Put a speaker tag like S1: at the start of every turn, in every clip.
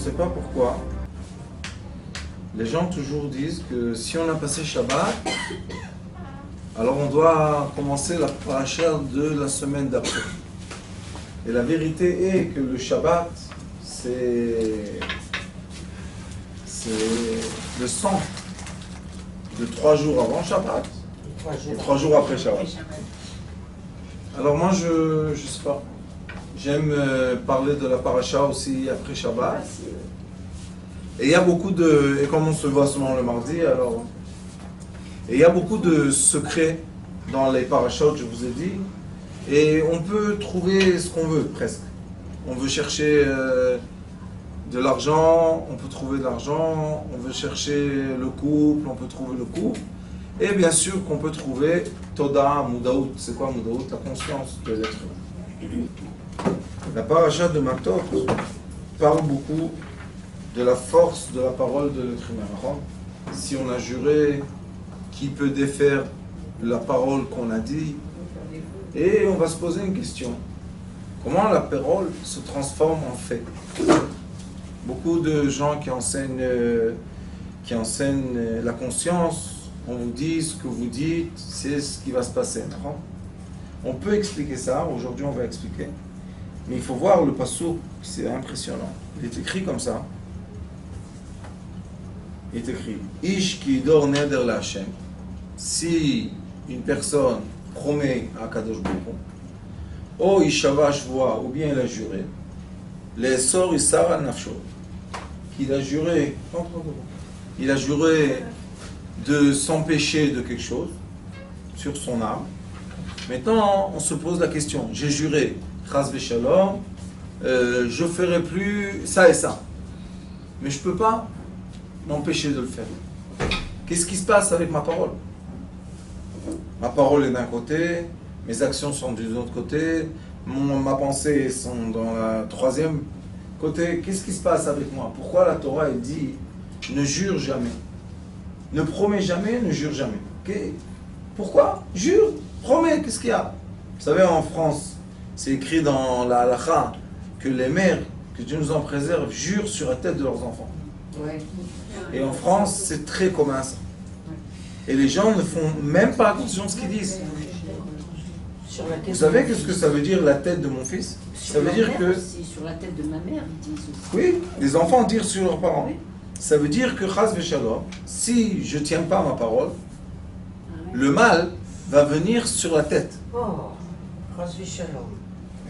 S1: sais pas pourquoi. Les gens toujours disent que si on a passé Shabbat, alors on doit commencer la paracha de la semaine d'après. Et la vérité est que le Shabbat, c'est le sang de 3 jours avant Shabbat et 3 jours après Shabbat. Alors moi, je sais pas. J'aime parler de la paracha aussi après Shabbat. Et il y a beaucoup de... Et comme on se voit seulement le mardi, alors... Et il y a beaucoup de secrets dans les parachutes, je vous ai dit. Et on peut trouver ce qu'on veut, presque. On veut chercher de l'argent, on peut trouver de l'argent. On veut chercher le couple, on peut trouver le couple. Et bien sûr qu'on peut trouver Toda, Moudaout. C'est quoi Moudaout? La conscience de l'être humain. La paracha de Matot parle beaucoup de la force de la parole de l'être humain. Si on a juré, qui peut défaire la parole qu'on a dit? Et on va se poser une question. Comment la parole se transforme en fait? Beaucoup de gens qui enseignent la conscience, on vous dit ce que vous dites, c'est ce qui va se passer. On peut expliquer ça, aujourd'hui on va expliquer. Mais il faut voir le passouk, c'est impressionnant. Il est écrit comme ça. Il est écrit Ish ki dor neder la Hashem. Si une personne promet à Kadosh Baruch Hu, o ishava shvoa, ou bien il a juré, les sor isara nafsho, qu'il a juré, de s'empêcher de quelque chose sur son âme. Maintenant, on se pose la question. J'ai juré, chas v'shalom, je ferai plus ça et ça, mais je peux pas m'empêcher de le faire. Qu'est-ce qui se passe avec ma parole? Ma parole est d'un côté, mes actions sont du autre côté, ma pensée sont dans la troisième côté. Qu'est-ce qui se passe avec moi? Pourquoi la Torah elle dit ne jure jamais, ne promets jamais, ne jure jamais? Okay. Pourquoi? Jure, promets, qu'est-ce qu'il y a? Vous savez, en France, c'est écrit dans la halakha que les mères, que Dieu nous en préserve, jurent sur la tête de leurs enfants. Ouais. Et en France, c'est très commun ça. Et les gens ne font même pas attention à ce qu'ils disent. Vous savez qu'est-ce que ça veut dire la tête de mon fils? Ça veut dire que...
S2: C'est sur la tête de ma mère, ils disent aussi.
S1: Oui, les enfants dirent sur leurs parents. Ça veut dire que chas v'shalom, si je ne tiens pas ma parole, le mal va venir sur la tête.
S3: Oh, chas v'shalom.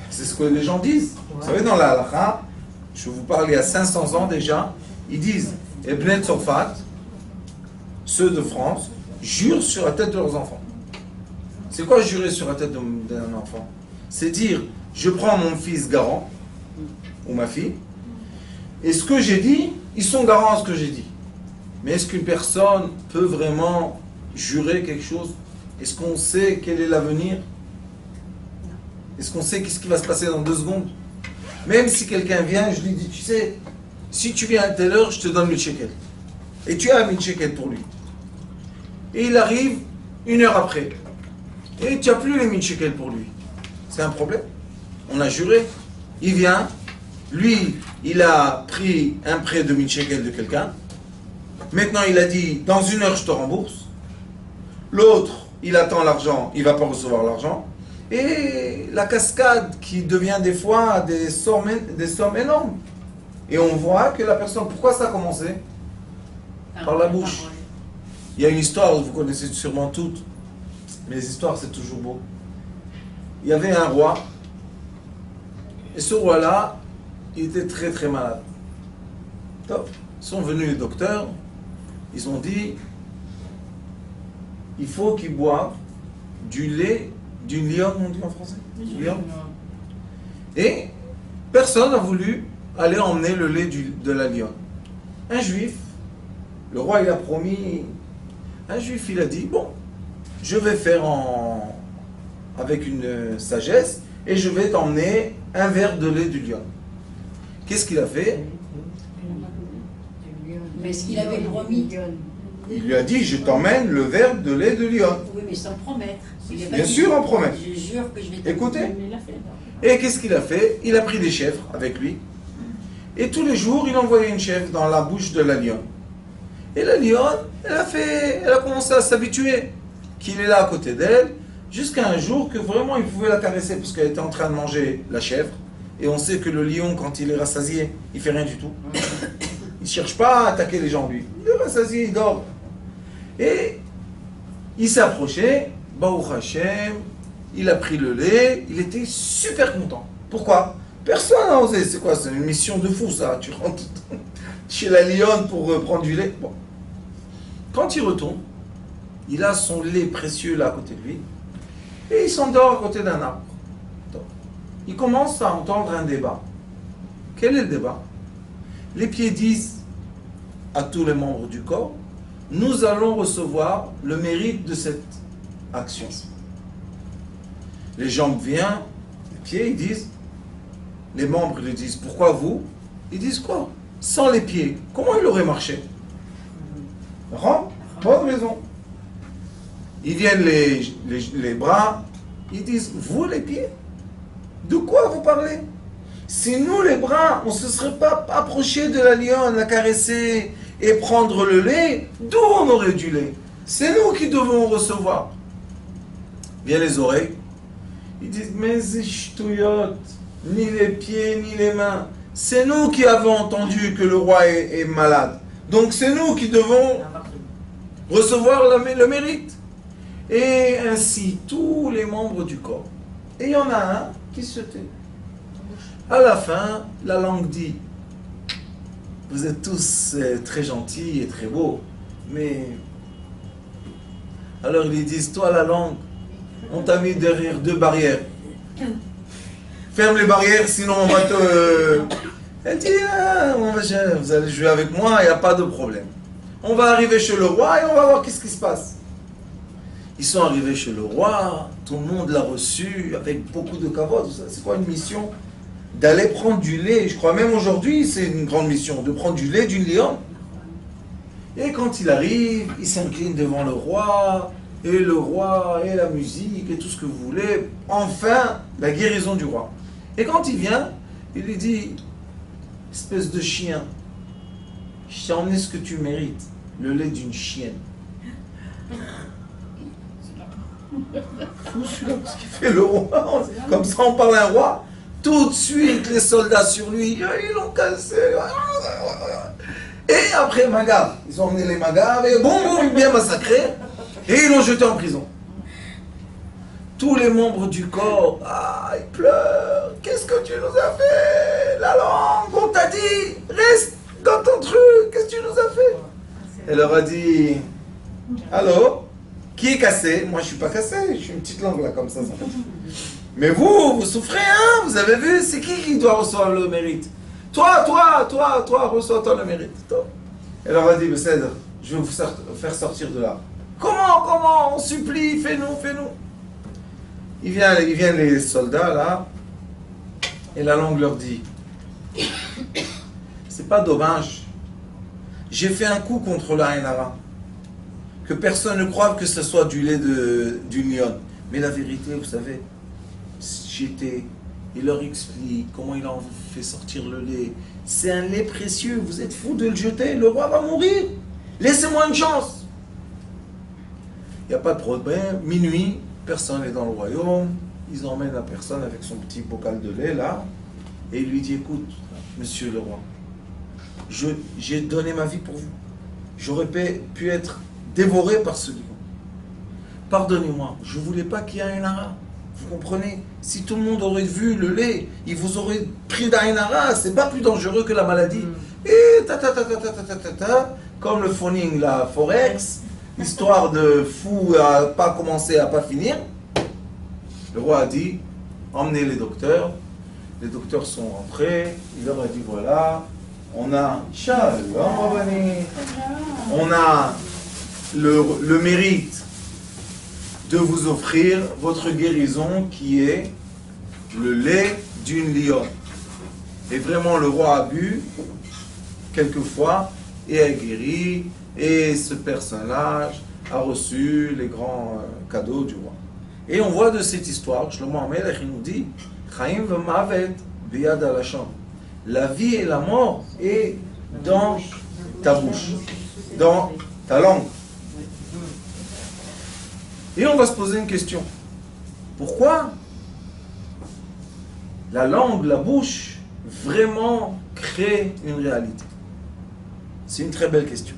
S1: C'est ce que les gens disent. Vous savez, dans la halakha, je vous parle il y a 500 ans déjà, ils disent Ebnet Tzorfat, ceux de France, jurent sur la tête de leurs enfants. C'est quoi jurer sur la tête d'un enfant? C'est dire, je prends mon fils garant, ou ma fille, et ce que j'ai dit, ils sont garants à ce que j'ai dit. Mais est-ce qu'une personne peut vraiment jurer quelque chose? Est-ce qu'on sait quel est l'avenir? Est-ce qu'on sait qu'est-ce qui va se passer dans 2 secondes? Même si quelqu'un vient, je lui dis, tu sais, si tu viens à telle heure, je te donne 1000 shekels. Et tu as 1000 shekels pour lui. Et il arrive 1 heure après. Et tu n'as plus les 1000 shekels pour lui. C'est un problème. On a juré. Il vient. Lui, il a pris un prêt de 1000 shekels de quelqu'un. Maintenant, il a dit, dans 1 heure, je te rembourse. L'autre, il attend l'argent. Il ne va pas recevoir l'argent. Et la cascade qui devient des fois des sommes énormes. Et on voit que la personne... Pourquoi ça a commencé? Par la bouche. Il y a une histoire, vous connaissez sûrement toutes, mais les histoires c'est toujours beau. Il y avait un roi, et ce roi-là, il était très très malade. Top. Ils sont venus les docteurs, ils ont dit, il faut qu'il boive du lait d'une lionne, on dit en français? Lionne. Et personne n'a voulu aller emmener le lait de la lionne. Un juif, le roi il a promis, un juif il a dit, bon, je vais faire avec une sagesse et je vais t'emmener un verre de lait du lion. Qu'est-ce qu'il a fait?
S2: Mais ce qu'il avait promis.
S1: Il lui a dit, je t'emmène le verre de lait de lion.
S2: Oui, mais sans promettre.
S1: Bien sûr, en promettre.
S2: Je jure que je vais
S1: Écoutez. Et qu'est-ce qu'il a fait? Il a pris des chèvres avec lui. Et tous les jours, il envoyait une chèvre dans la bouche de la lionne. Et la lionne, elle a commencé à s'habituer qu'il est là à côté d'elle, jusqu'à un jour que vraiment il pouvait la caresser parce qu'elle était en train de manger la chèvre. Et on sait que le lion, quand il est rassasié, il fait rien du tout. Il ne cherche pas à attaquer les gens, lui. Il est rassasié, il dort. Et il s'est approché, Baruch Hashem, il a pris le lait, il était super content. Pourquoi? Personne n'a osé. C'est quoi? C'est une mission de fou, ça. Tu rentres chez la lionne pour prendre du lait. Bon. Quand il retourne, il a son lait précieux là à côté de lui, et il s'endort à côté d'un arbre. Il commence à entendre un débat. Quel est le débat? Les pieds disent à tous les membres du corps, nous allons recevoir le mérite de cette action. Les jambes viennent, les pieds ils disent, les membres ils disent, pourquoi vous? Ils disent quoi? Sans les pieds, comment il aurait marché? Bonne raison. Ils viennent les bras, ils disent, vous les pieds? De quoi vous parlez? Si nous les bras, on ne se serait pas approché de la lionne, la caresser et prendre le lait, d'où on aurait du lait? C'est nous qui devons recevoir. Viennent les oreilles, ils disent, mais c'est ch'touillotte, ni les pieds, ni les mains. C'est nous qui avons entendu que le roi est malade. Donc c'est nous qui devons recevoir le mérite. Et ainsi, tous les membres du corps. Et il y en a un qui se tait. À la fin, la langue dit, vous êtes tous très gentils et très beaux, mais... Alors ils disent, toi la langue, on t'a mis derrière 2 barrières. Ferme les barrières, sinon on va te... Elle dit, ah, vous allez jouer avec moi, il n'y a pas de problème. On va arriver chez le roi et on va voir qu'est-ce qui se passe. Ils sont arrivés chez le roi, tout le monde l'a reçu avec beaucoup de kavod. C'est quoi une mission? D'aller prendre du lait. Je crois même aujourd'hui, c'est une grande mission, de prendre du lait d'une lionne. Et quand il arrive, il s'incline devant le roi, et la musique, et tout ce que vous voulez. Enfin, la guérison du roi. Et quand il vient, il lui dit, espèce de chien, je t'ai emmené ce que tu mérites, le lait d'une chienne. Fou celui-là, parce qu'il fait le roi, comme ça on parle à un roi, tout de suite les soldats sur lui, ils l'ont cassé. Et après Magav, ils ont emmené les Magav, et bon, bien massacré, et ils l'ont jeté en prison. Tous les membres du corps, ils pleurent, qu'est-ce que tu nous as fait? La langue, on t'a dit, reste dans ton truc, qu'est-ce que tu nous as fait? Elle leur a dit, allô? Qui est cassé? Moi je suis pas cassé, je suis une petite langue là comme ça. Mais vous souffrez, hein? Vous avez vu? C'est qui doit recevoir le mérite? Toi, reçois-toi le mérite. Toi. Elle leur a dit, mais Cèdre, je vais vous faire sortir de là. Comment? On supplie, fais-nous. Ils viennent les soldats là, et la langue leur dit, c'est pas dommage. J'ai fait un coup contre la Hainara. Que personne ne croive que ce soit du lait d'une lionne. Mais la vérité, vous savez, il leur explique comment il en fait sortir le lait. C'est un lait précieux, vous êtes fous de le jeter, le roi va mourir. Laissez-moi une chance. Il n'y a pas de problème. Minuit, personne n'est dans le royaume. Ils emmènent la personne avec son petit bocal de lait là. Et il lui dit, écoute, monsieur le roi, j'ai donné ma vie pour vous. J'aurais pu être dévoré par ce lion. Pardonnez-moi, je ne voulais pas qu'il y ait un Hainara. Vous comprenez? Si tout le monde aurait vu le lait, il vous aurait pris d'un Hainara, c'est pas plus dangereux que la maladie. Et comme le phoning, la Forex, histoire de fou à pas commencer à pas finir, le roi a dit, emmenez les docteurs. Les docteurs sont rentrés, il leur a dit, voilà, on a, on a le mérite de vous offrir votre guérison qui est le lait d'une lionne. Et vraiment le roi a bu quelquefois et a guéri, et ce personnage a reçu les grands cadeaux du roi. Et on voit de cette histoire, Shlomo HaMelech il nous dit, Chaim v'mavet biyad halashon. La vie et la mort est dans ta bouche, dans ta langue. Et on va se poser une question. Pourquoi la langue, la bouche, vraiment crée une réalité? C'est une très belle question.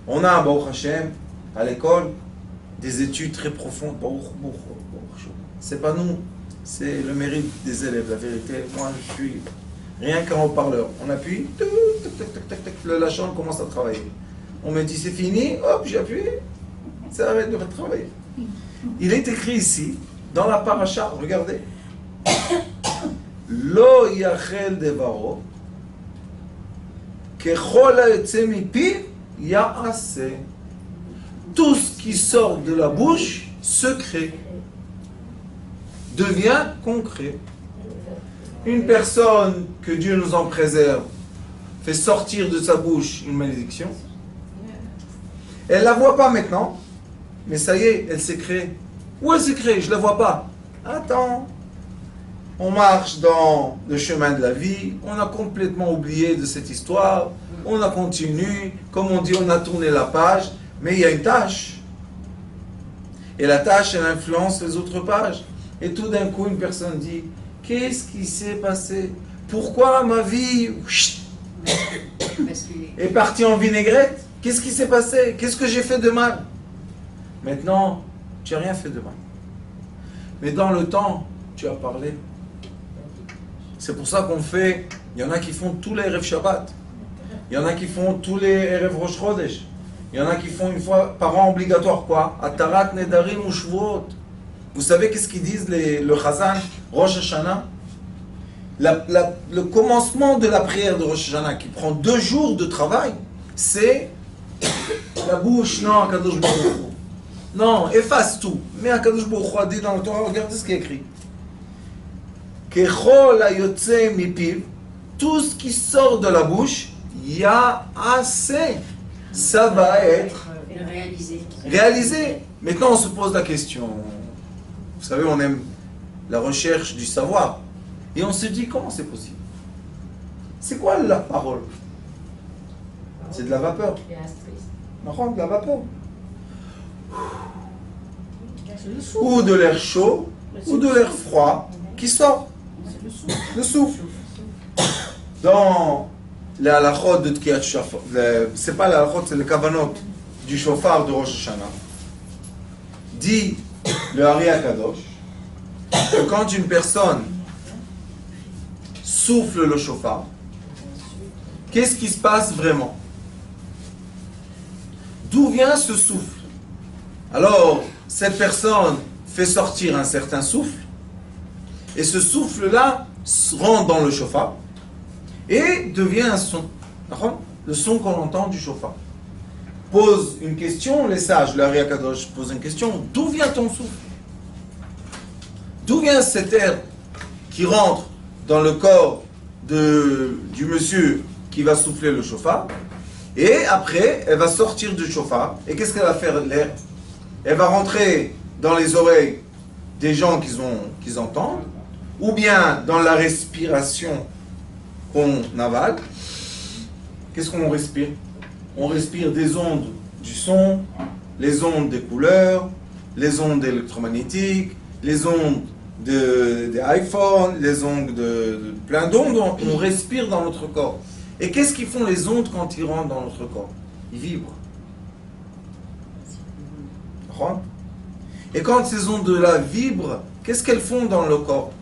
S1: On a, Baruch Hashem, à l'école, des études très profondes. C'est pas nous, c'est le mérite des élèves, la vérité. Moi, je suis rien qu'un haut-parleur. On appuie, la chambre commence à travailler. On me dit c'est fini, hop, j'ai appuyé, ça arrête de travailler. Il est écrit ici, dans la paracha, regardez. Lo yachel devaro, kechol ha'yotze mipiv ya'aseh. Tout ce qui sort de la bouche, secret, devient concret. Une personne, que Dieu nous en préserve, fait sortir de sa bouche une malédiction. Elle ne la voit pas maintenant, mais ça y est, elle s'est créée. Où elle s'est créée? Je ne la vois pas. Attends. On marche dans le chemin de la vie, on a complètement oublié de cette histoire, on a continué, comme on dit, on a tourné la page, mais il y a une tâche. Et la tâche, elle influence les autres pages. Et tout d'un coup, une personne dit, qu'est-ce qui s'est passé? Pourquoi ma vie est partie en vinaigrette? Qu'est-ce qui s'est passé? Qu'est-ce que j'ai fait de mal? Maintenant, tu n'as rien fait de mal. Mais dans le temps, tu as parlé. C'est pour ça qu'on fait, il y en a qui font tous les Erev Shabbat. Il y en a qui font tous les Erev Rosh Chodesh. Il y en a qui font une fois par an obligatoire, quoi? Atarat Nedarim ou Shvuot. Vous savez qu'est-ce qu'ils disent le Chazan, Rosh Hashanah? Le commencement de la prière de Rosh Hashanah, qui prend 2 jours de travail, c'est la bouche, non, Akadosh Baruch Hu. Non, efface tout. Mais Akadosh Baruch Hu a dit dans le Torah, regardez ce qui est écrit. Kechol ha'yotze mipiv, tout ce qui sort de la bouche, ya assez. Ça va être réalisé. Maintenant, on se pose la question. Vous savez, on aime la recherche du savoir. Et on se dit, comment c'est possible? C'est quoi la parole? C'est de la vapeur. De la vapeur. Ou de l'air chaud, ou de l'air froid qui sort. Le souffle. Dans les halachot de Tkiyat Shofar, c'est pas les halachot, c'est les kavanot du shofar de Rosh Hashanah. Dit le Hari HaKadosh que quand une personne souffle le shofar, qu'est-ce qui se passe vraiment? D'où vient ce souffle? Alors, cette personne fait sortir un certain souffle, et ce souffle-là rentre dans le shofar et devient un son. Le son qu'on entend du shofar. Pose une question, les sages, le Hari HaKadosh pose une question, d'où vient ton souffle? D'où vient cet air qui rentre dans le corps du monsieur qui va souffler le shofar? Et après, elle va sortir du shofar, et qu'est-ce qu'elle va faire de l'air? Elle va rentrer dans les oreilles des gens qui entendent, ou bien dans la respiration qu'on avale. Qu'est-ce qu'on respire? On respire des ondes du son, les ondes des couleurs, les ondes électromagnétiques, les ondes des iPhones, les ondes de plein d'ondes, on respire dans notre corps. Et qu'est-ce qu'ils font les ondes quand ils rentrent dans notre corps? Ils vibrent. Et quand ces ondes-là vibrent, qu'est-ce qu'elles font dans le corps?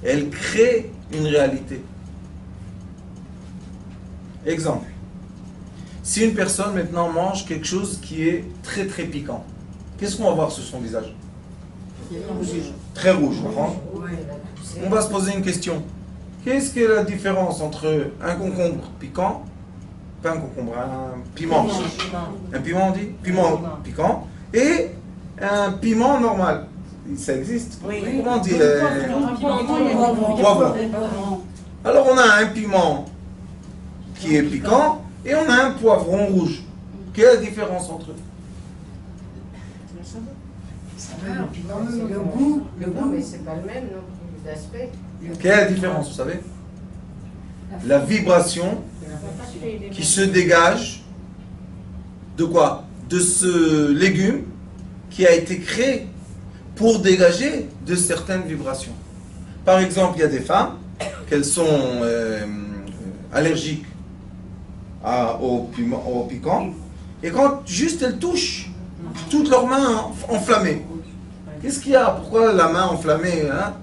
S1: Elles créent une réalité. Exemple. Si une personne maintenant mange quelque chose qui est très très piquant, qu'est-ce qu'on va voir sur son visage? Très rouge. On va se poser une question. Qu'est-ce que la différence entre un concombre piquant, pas un concombre, un piment, un piment on dit? Piment piquant, et un piment normal? Ça existe? Comment on dit? Poivron. Alors on a un piment qui est piquant et on a un poivron rouge. Quelle est la différence entre eux?
S3: Le goût, mais c'est pas le même, non, l'aspect.
S1: Quelle est la différence, vous savez? la vibration qui se dégage de quoi? De ce légume qui a été créé pour dégager de certaines vibrations. Par exemple, il y a des femmes qu'elles sont allergiques au piquant, et quand juste elles touchent, toutes leurs mains enflammées. Qu'est-ce qu'il y a? Pourquoi la main enflammée, hein?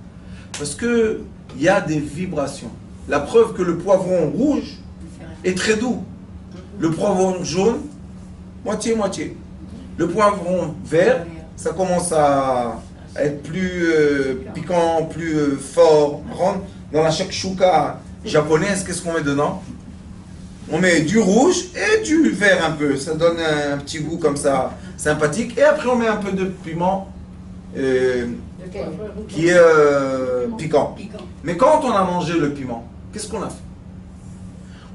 S1: Parce qu'il y a des vibrations. La preuve que le poivron rouge est très doux. Le poivron jaune, moitié-moitié. Le poivron vert, ça commence à être plus piquant, plus fort. Dans la shakshuka japonaise, qu'est-ce qu'on met dedans? On met du rouge et du vert un peu. Ça donne un petit goût comme ça, sympathique. Et après, on met un peu de piment qui est piquant. Mais quand on a mangé le piment, qu'est-ce qu'on a fait?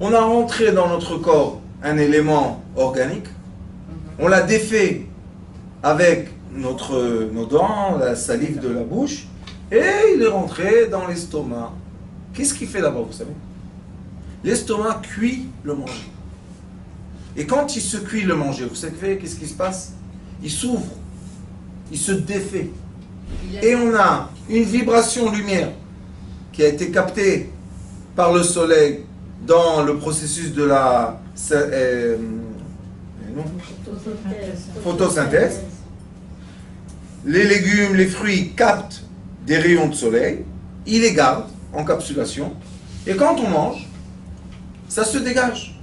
S1: On a rentré dans notre corps un élément organique. On l'a défait avec nos dents, la salive de la bouche, et il est rentré dans l'estomac. Qu'est-ce qu'il fait là-bas, vous savez? L'estomac cuit le manger. Et quand il se cuit le manger, vous savez qu'est-ce qui se passe? Il s'ouvre, il se défait. Et on a une vibration lumière qui a été captée par le soleil dans le processus de la photosynthèse. Les légumes, les fruits captent des rayons de soleil, ils les gardent en capsulation, et quand on mange, ça se dégage.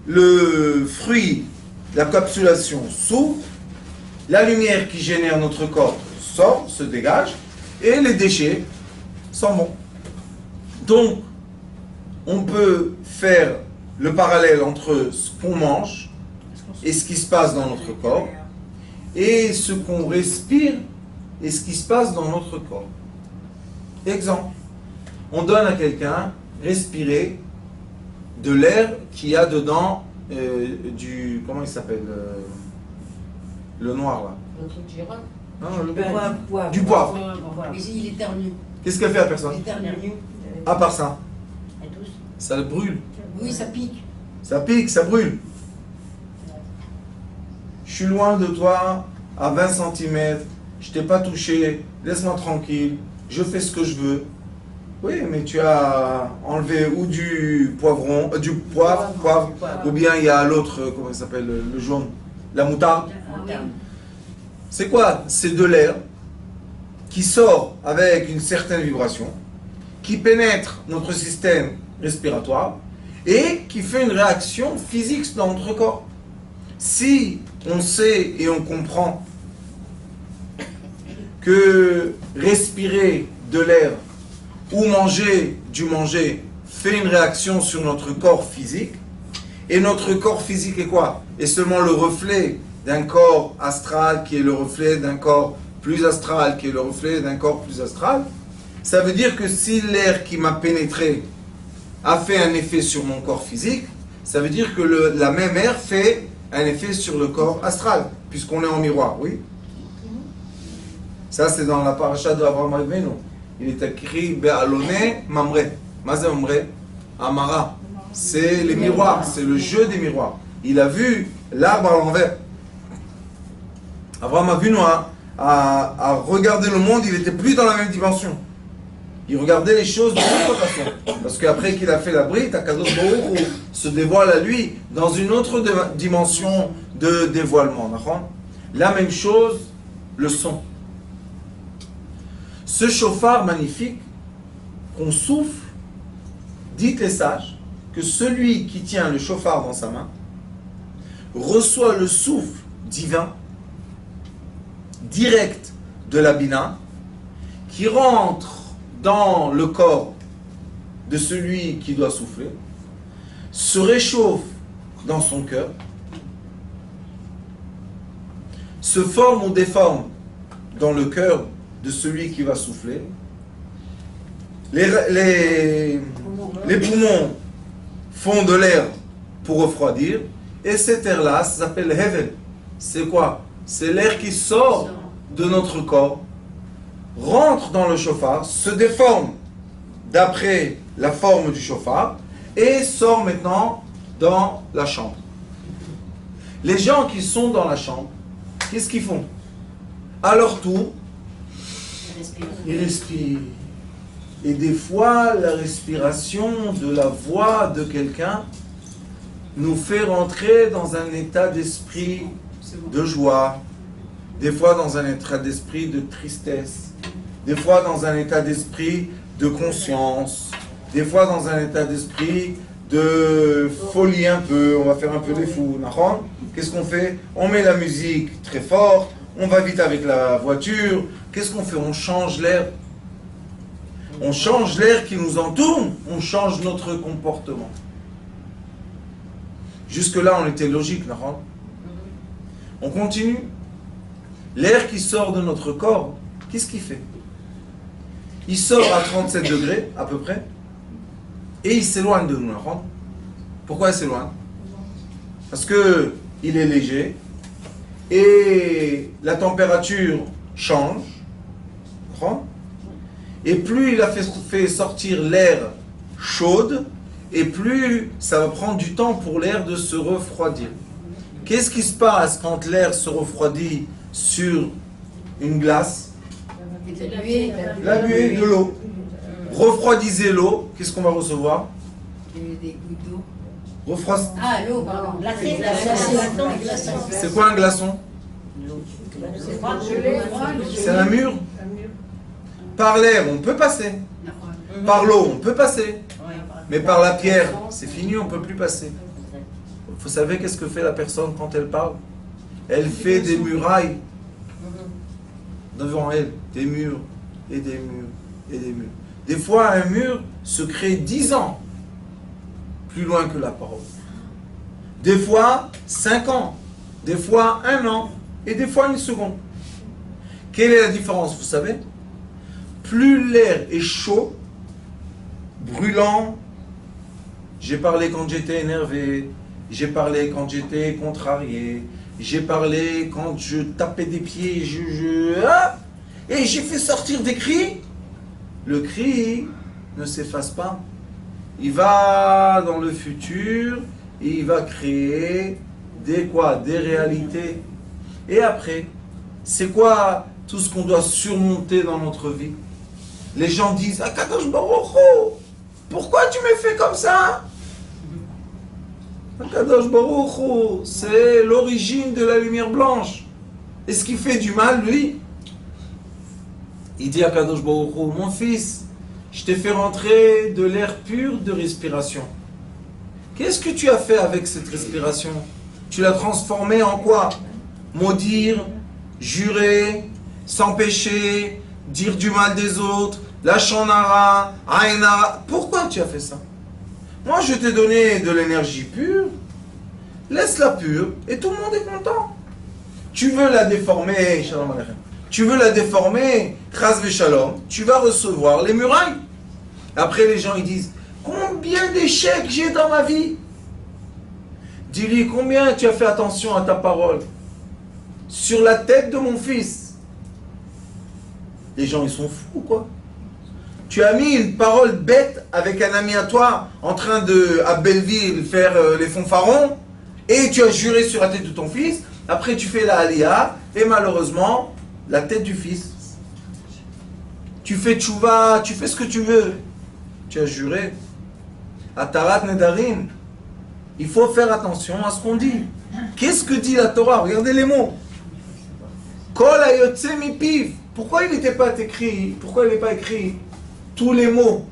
S1: Le fruit, la capsulation s'ouvre, la lumière qui génère notre corps sort, se dégage, et les déchets s'en vont. Donc, on peut faire le parallèle entre ce qu'on mange et ce qui se passe dans notre corps, et ce qu'on respire et ce qui se passe dans notre corps. Exemple, on donne à quelqu'un respirer de l'air qu'il y a dedans du... Comment il s'appelle le noir là?
S3: Le truc girafe.
S1: Non, le
S3: Poivre.
S1: du poivre.
S2: Mais il éternue.
S1: Qu'est-ce qu'elle fait à personne?
S2: Il éternue.
S1: À part ça,
S3: Et tous.
S1: ça le brûle.
S2: Oui, ça pique.
S1: Ça pique, ça brûle. Je suis loin de toi, à 20 cm, je t'ai pas touché, laisse-moi tranquille, je fais ce que je veux. Oui, mais tu as enlevé ou du poivron, du poivre, ou bien il y a l'autre, comment il s'appelle, le jaune, la moutarde. C'est quoi? C'est de l'air qui sort avec une certaine vibration, qui pénètre notre système respiratoire et qui fait une réaction physique dans notre corps. Si on sait et on comprend que respirer de l'air ou manger du manger fait une réaction sur notre corps physique, et notre corps physique est quoi? Est seulement le reflet d'un corps astral qui est le reflet d'un corps plus astral qui est le reflet d'un corps plus astral. Ça veut dire que si l'air qui m'a pénétré a fait un effet sur mon corps physique, ça veut dire que la même air fait un effet sur le corps astral, puisqu'on est en miroir, oui. Ça, c'est dans la paracha de Avraham Avinu. Il est écrit Be'alone Mamre. Mazé Mamre Amara. C'est les miroirs, c'est le jeu des miroirs. Il a vu l'arbre à l'envers. Avraham Avinu a regardé le monde, il n'était plus dans la même dimension. Il regardait les choses de toute façon. Parce qu'après qu'il a fait la brite, Akadosh Baruch Hu se dévoile à lui dans une autre dimension de dévoilement. La même chose, le son. Ce chauffard magnifique qu'on souffle, dites les sages, que celui qui tient le chauffard dans sa main reçoit le souffle divin direct de la Bina qui rentre dans le corps de celui qui doit souffler, se réchauffe dans son cœur, se forme ou déforme dans le cœur de celui qui va souffler. Les poumons font de l'air pour refroidir, et cet air-là, ça s'appelle Hevel. C'est quoi? C'est l'air qui sort de notre corps, rentre dans le chauffard, se déforme d'après la forme du chauffard et sort maintenant dans la chambre. Les gens qui sont dans la chambre, qu'est-ce qu'ils font? À leur tour, ils respirent. Et des fois, la respiration de la voix de quelqu'un nous fait rentrer dans un état d'esprit de joie, des fois dans un état d'esprit de tristesse, des fois dans un état d'esprit de conscience, des fois dans un état d'esprit de folie un peu, on va faire un peu des fous. Qu'est-ce qu'on fait? On met la musique très forte, on va vite avec la voiture. Qu'est-ce qu'on fait? On change l'air. On change l'air qui nous entoure, on change notre comportement. Jusque-là, on était logique, non? On continue. L'air qui sort de notre corps, qu'est-ce qu'il fait? Il sort à 37 degrés, à peu près, et il s'éloigne de nous, non? Pourquoi il s'éloigne? Parce qu'il est léger, et la température change, non? Et plus il a fait sortir l'air chaude, et plus ça va prendre du temps pour l'air de se refroidir. Qu'est-ce qui se passe quand l'air se refroidit sur une glace? La buée de l'eau. Refroidissez l'eau, qu'est-ce qu'on va recevoir?
S2: Des gouttes d'eau. Ah, l'eau, pardon.
S1: C'est quoi un glaçon? C'est un mur. Par l'air, on peut passer. Par l'eau, on peut passer. Mais par la pierre, c'est fini, on ne peut plus passer. Vous savez qu'est-ce que fait la personne quand elle parle? Elle fait des murailles devant elle. Des murs, et des murs, et des murs. Des fois, un mur se crée 10 ans plus loin que la parole. Des fois, 5 ans. Des fois, 1 an. Et des fois, 1 seconde. Quelle est la différence, vous savez? Plus l'air est chaud, brûlant, j'ai parlé quand j'étais énervé, j'ai parlé quand j'étais contrarié, j'ai parlé quand je tapais des pieds, et j'ai fait sortir des cris. Le cri ne s'efface pas. Il va dans le futur et il va créer des réalités. Et après, c'est quoi tout ce qu'on doit surmonter dans notre vie? Les gens disent, Akadosh Baruch Hu, pourquoi tu me fais comme ça? Akadosh Baruch Hu, c'est l'origine de la lumière blanche. Est-ce qu'il fait du mal, lui? Il dit à Akadosh Baruch Hu, mon fils, je t'ai fait rentrer de l'air pur de respiration. Qu'est-ce que tu as fait avec cette respiration? Tu l'as transformée en quoi? Maudire, jurer, s'empêcher, dire du mal des autres, lachon hara, aïn hara. Pourquoi tu as fait ça? Moi, je t'ai donné de l'énergie pure, laisse-la pure, et tout le monde est content. Tu veux la déformer, shalom aleichem. Tu veux la déformer, chas v'shalom, tu vas recevoir les murailles. Après, les gens, ils disent, combien d'échecs j'ai dans ma vie? Dis-lui, combien tu as fait attention à ta parole? Sur la tête de mon fils. Les gens, ils sont fous, quoi. Tu as mis une parole bête avec un ami à toi, en train de, à Belleville, faire les fanfarons, et tu as juré sur la tête de ton fils. Après, tu fais la aliyah, et malheureusement, la tête du fils. Tu fais tchouva, tu fais ce que tu veux. Tu as juré. Atarat nedarim. Il faut faire attention à ce qu'on dit. Qu'est-ce que dit la Torah? Regardez les mots. Kol hayotze mipiv. Pourquoi il n'était pas écrit? Pourquoi il n'est pas écrit tous les mots?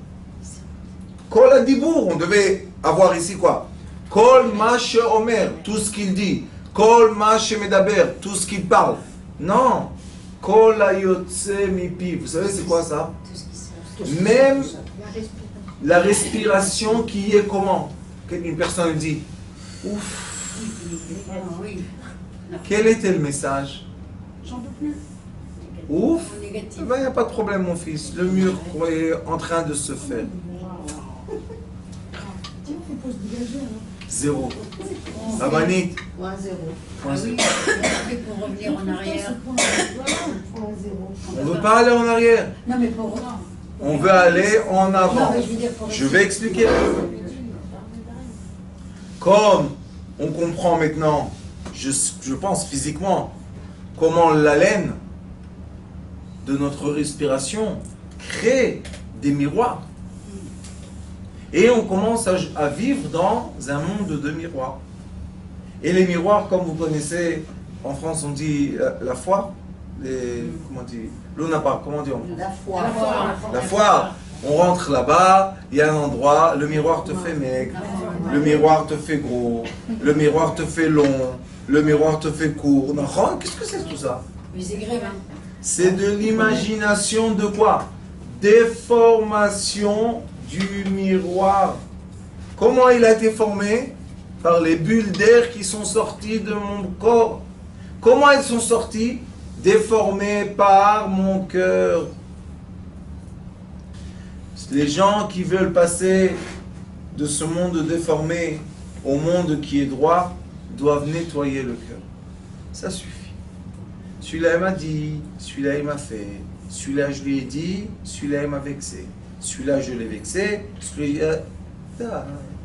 S1: Kol hadibour. On devait avoir ici quoi? Kol ma sheomer. Tout ce qu'il dit. Kol ma shemedaber. Tout ce qu'il parle. Non. Kol hayotze mipiv. Vous savez c'est quoi ça? Même la respiration qui est comment? Une personne dit ouf. Quel était le message?
S2: J'en peux plus.
S1: Ouf. Il n'y a pas de problème mon fils. Le mur est en train de se faire. 0. Rabanit.
S2: Point zéro.
S1: Point zéro.
S2: Oui, pour revenir en arrière.
S1: On ne veut pas aller en arrière.
S2: Non, mais pour
S1: On veut aller en avant.
S2: Non, mais je veux dire pour
S1: Je vais expliquer. Comme on comprend maintenant, je pense physiquement, comment l'haleine de notre respiration crée des miroirs. Et on commence à vivre dans un monde de miroirs. Et les miroirs, comme vous connaissez, en France on dit la foire, comment on dit, l'onapa, comment on dit en France?
S3: La foi.
S1: La foire. On rentre là-bas, il y a un endroit, le miroir te fait maigre, le miroir te fait gros, le miroir te fait long, le miroir te fait court. Qu'est-ce que c'est tout ça?
S2: Mais c'est grave, hein.
S1: C'est de l'imagination de quoi? Déformation du miroir. Comment il a été formé? Par les bulles d'air qui sont sorties de mon corps. Comment elles sont sorties? Déformées par mon cœur. Les gens qui veulent passer de ce monde déformé au monde qui est droit doivent nettoyer le cœur. Ça suffit. Celui-là il m'a dit, celui-là il m'a fait, celui-là je lui ai dit, celui-là il m'a vexé, celui-là je l'ai vexé, celui-là...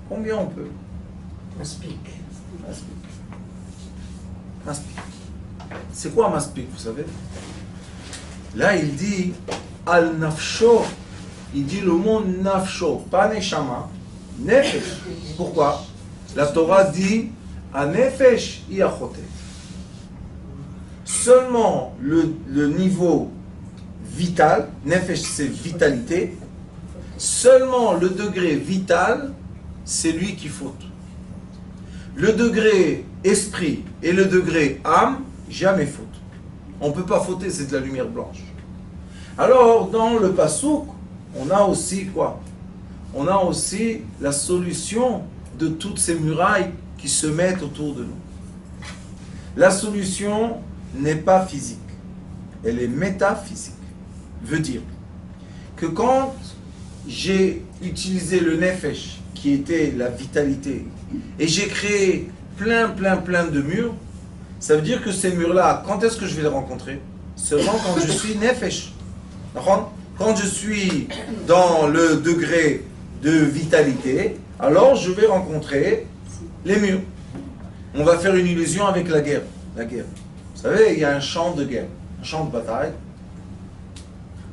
S1: Combien on peut?
S3: Maspik.
S1: Maspik. C'est quoi maspik, vous savez? Là il dit al nafsho. Il dit le mot nafsho, pas neshama, nefesh. Pourquoi? La Torah dit anefesh iachotet. Seulement le niveau vital, nefesh c'est vitalité, seulement le degré vital, c'est lui qui faute. Le degré esprit et le degré âme, jamais faute. On ne peut pas fauter, c'est de la lumière blanche. Alors, dans le Passouk, on a aussi quoi? On a aussi la solution de toutes ces murailles qui se mettent autour de nous. La solution n'est pas physique, elle est métaphysique. Veut dire que quand j'ai utilisé le nefesh, qui était la vitalité, et j'ai créé plein de murs, ça veut dire que ces murs-là, quand est-ce que je vais les rencontrer? Seulement quand je suis nefesh. Quand je suis dans le degré de vitalité, alors je vais rencontrer les murs. On va faire une illusion avec la guerre. La guerre. Vous savez, il y a un champ de guerre, un champ de bataille.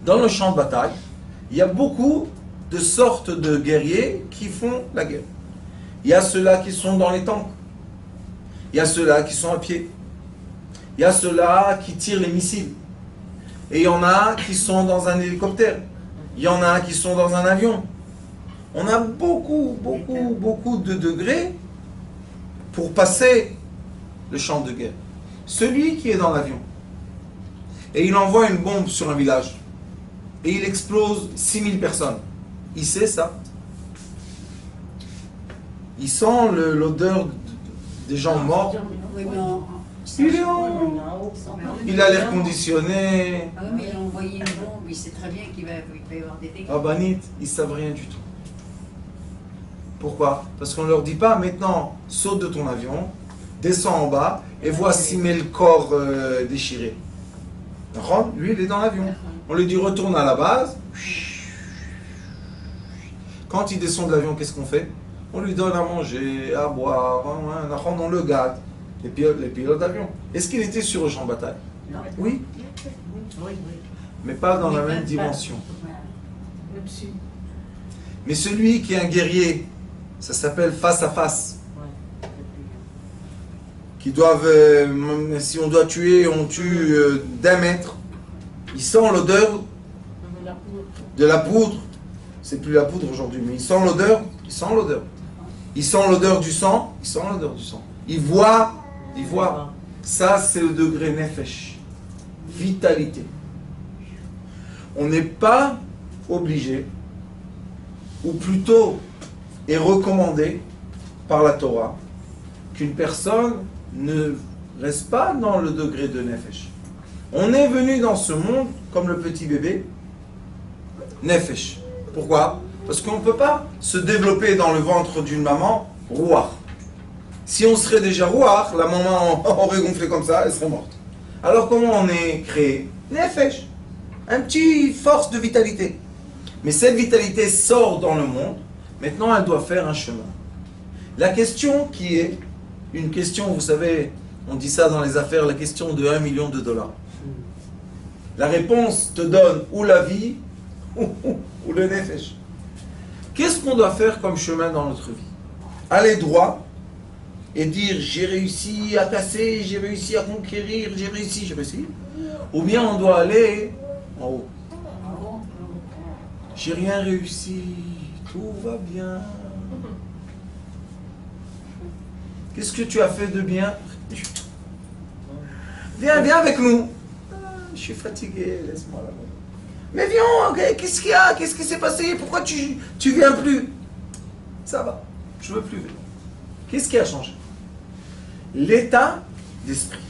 S1: Dans le champ de bataille, il y a beaucoup de sortes de guerriers qui font la guerre. Il y a ceux-là qui sont dans les tanks. Il y a ceux-là qui sont à pied. Il y a ceux-là qui tirent les missiles. Et il y en a qui sont dans un hélicoptère. Il y en a qui sont dans un avion. On a beaucoup de degrés pour passer le champ de guerre. Celui qui est dans l'avion, et il envoie une bombe sur un village, et il explose 6000 personnes. Il sait ça. Il sent l'odeur des gens morts.
S2: Oui, mais
S1: Il est en haut. Il a l'air conditionné.
S2: Ah oui, mais il a envoyé une bombe, il sait très bien qu'il va y avoir des dégâts.
S1: Ah Banit, ils ne savent rien du tout. Pourquoi? Parce qu'on ne leur dit pas maintenant, saute de ton avion, descends en bas et vois 6000 corps déchirés. Lui, il est dans l'avion. On lui dit retourne à la base. Quand il descend de l'avion, qu'est-ce qu'on fait? On lui donne à manger, à boire, on le gâte. Les pilotes d'avion. Est-ce qu'il était sur le champ de bataille?
S2: Non.
S1: Oui, mais pas dans la même dimension. Mais celui qui est un guerrier, ça s'appelle face à face. Qui doivent, si on doit tuer, on tue d'1 mètre. Il sent l'odeur de la poudre. C'est plus la poudre aujourd'hui, mais il sent l'odeur. Il sent l'odeur. Il sent l'odeur du sang. Il sent l'odeur du sang. Il voit. Ça, c'est le degré nefesh. Vitalité. On n'est pas obligé, ou plutôt est recommandé par la Torah, qu'une personne ne reste pas dans le degré de nefesh. On est venu dans ce monde comme le petit bébé, nefesh. Pourquoi? Parce qu'on ne peut pas se développer dans le ventre d'une maman, rouar. Si on serait déjà rouar, la maman aurait gonflé comme ça, elle serait morte. Alors comment on est créé? Nefesh. Un petit force de vitalité. Mais cette vitalité sort dans le monde. Maintenant, elle doit faire un chemin. La question qui est, une question, vous savez, on dit ça dans les affaires, la question de 1 million de dollars. La réponse te donne ou la vie, ou le nefesh. Qu'est-ce qu'on doit faire comme chemin dans notre vie? Aller droit et dire j'ai réussi à casser, j'ai réussi à conquérir, j'ai réussi. Ou bien on doit aller en haut. J'ai rien réussi, tout va bien. Qu'est-ce que tu as fait de bien? Viens avec nous. Je suis fatigué, laisse-moi là-bas. Mais viens, okay, qu'est-ce qu'il y a? Qu'est-ce qui s'est passé? Pourquoi tu viens plus? Ça va, je veux plus venir. Qu'est-ce qui a changé? L'état d'esprit.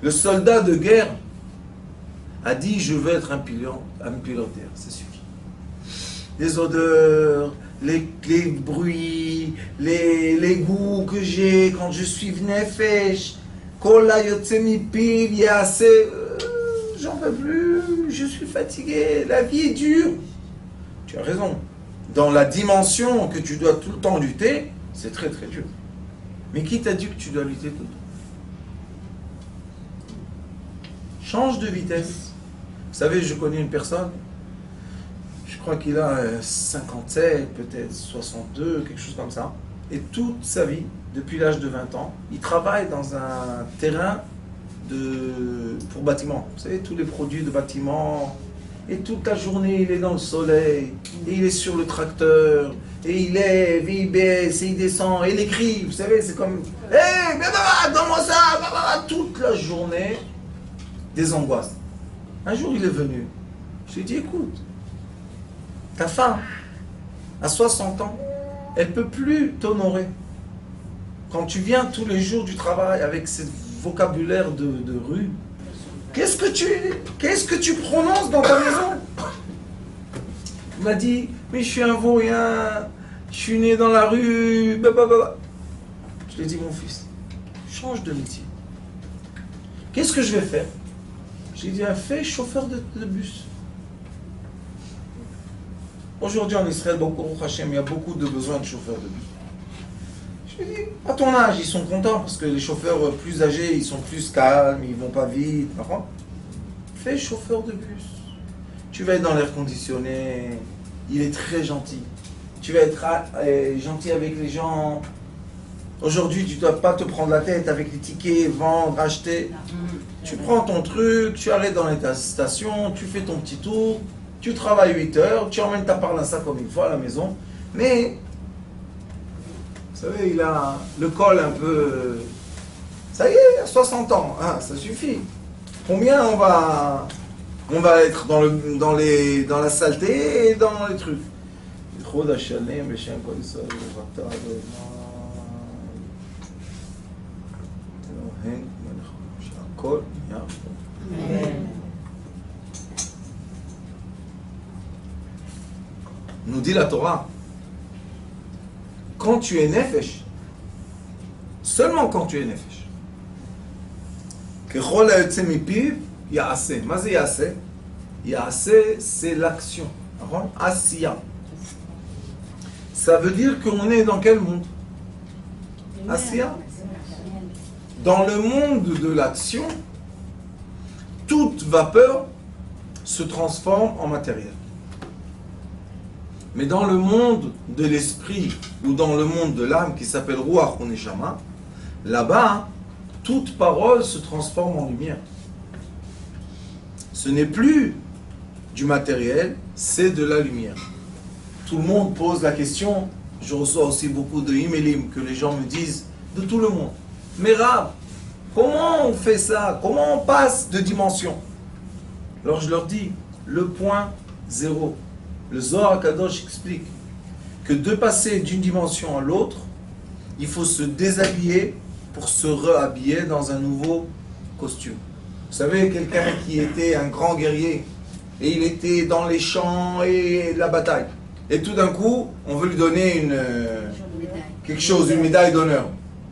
S1: Le soldat de guerre a dit je veux être un pilote d'air, ça suffit. Les odeurs, les bruits, les goûts que j'ai quand je suis nefesh, kola yotsemi piv, yase, j'en peux plus, je suis fatigué, la vie est dure. Tu as raison. Dans la dimension que tu dois tout le temps lutter, c'est très très dur. Mais qui t'a dit que tu dois lutter tout le temps? Change de vitesse. Vous savez, je connais une personne, je crois qu'il a 57, peut-être 62, quelque chose comme ça. Et toute sa vie, depuis l'âge de 20 ans, il travaille dans un terrain pour bâtiment. Vous savez, tous les produits de bâtiment. Et toute la journée, il est dans le soleil. Et il est sur le tracteur. Et il lève, et il baisse, et il descend. Et il écrit. Vous savez, c'est comme... Hé, donne-moi ça. Toute la journée, des angoisses. Un jour, il est venu. Je lui ai dit, écoute, ta femme, à 60 ans, elle ne peut plus t'honorer. Quand tu viens tous les jours du travail avec ce vocabulaire de rue, qu'est-ce que tu prononces dans ta maison? Il m'a dit, mais je suis un vaurien, je suis né dans la rue, blablabla. Je lui ai dit, mon fils, change de métier. Qu'est-ce que je vais faire? J'ai dit, fais chauffeur de bus. Aujourd'hui en Israël, il y a beaucoup de besoins de chauffeurs de bus. Je lui ai dit, à ton âge, ils sont contents parce que les chauffeurs plus âgés, ils sont plus calmes, ils vont pas vite. Fais chauffeur de bus. Tu vas être dans l'air conditionné, il est très gentil. Tu vas être gentil avec les gens. Aujourd'hui, tu ne dois pas te prendre la tête avec les tickets, vendre, acheter. Tu prends ton truc, tu arrêtes dans les stations, tu fais ton petit tour, tu travailles 8 heures, tu emmènes ta parnassa comme il faut à la maison. Mais, vous savez, il a le col un peu... Ça y est, à 60 ans, hein, ça suffit. Combien on va être dans la saleté et dans les trucs. Nous dit la Torah, quand tu es nefesh, seulement quand tu es nefesh, kechol ha'yotze mipiv ya'aseh. Ma ze ya'aseh? Ya'aseh, c'est l'action. Asiya. Ça veut dire qu'on est dans quel monde? Asiya. Dans le monde de l'action, toute vapeur se transforme en matériel. Mais dans le monde de l'esprit ou dans le monde de l'âme qui s'appelle Ruach ou Neshama, là-bas, toute parole se transforme en lumière. Ce n'est plus du matériel, c'est de la lumière. Tout le monde pose la question, je reçois aussi beaucoup de emailing que les gens me disent de tout le monde. Mais Rav, comment on fait ça? Comment on passe de dimension? Alors je leur dis, le point zéro. Le Zohar Kadosh explique que de passer d'une dimension à l'autre, il faut se déshabiller pour se réhabiller dans un nouveau costume. Vous savez, quelqu'un qui était un grand guerrier, et il était dans les champs et la bataille. Et tout d'un coup, on veut lui donner quelque chose, une médaille d'honneur.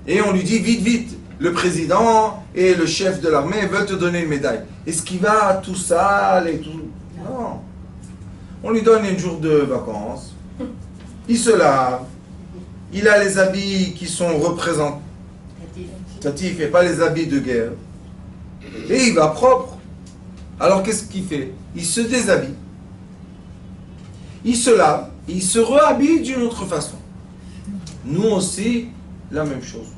S1: Et on lui dit, vite, vite, le président et le chef de l'armée veulent te donner une médaille. Est-ce qu'il va tout sale et tout? Non. On lui donne un jour de vacances. Il se lave. Il a les habits qui sont représentatifs et pas les habits de guerre. Et il va propre. Alors qu'est-ce qu'il fait? Il se déshabille. Il se lave. Il se réhabille d'une autre façon. Nous aussi, la même chose.